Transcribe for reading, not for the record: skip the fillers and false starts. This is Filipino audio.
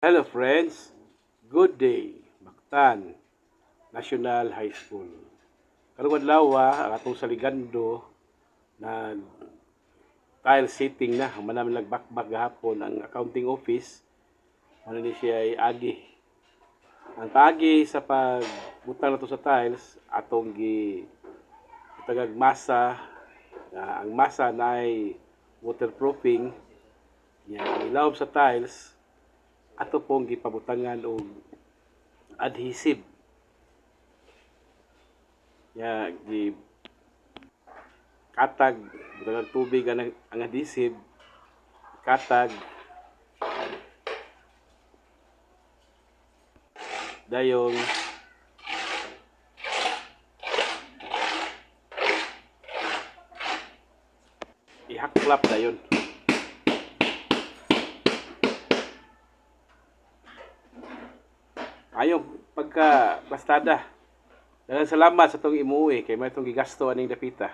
Hello friends, good day, Mactan, National High School. Karong adlaw ang atong saligando na tile setting na, manaman nagbakbak gahapon ang accounting office. Ano ni siya ay agi. Ang paagi sa pagbutang nato sa tiles atong gi itagag masa. Ang masa na ay waterproofing. Yan, ang ilawom sa tiles ato pong gipabutangan og adhesive. Ya, gi katag butangan tubig ang adhesive, katag dayon ihaklap dayon. Ayong pagka bastada. Daghang salamat sa tong imuwi kay may tong gigasto aning dapita.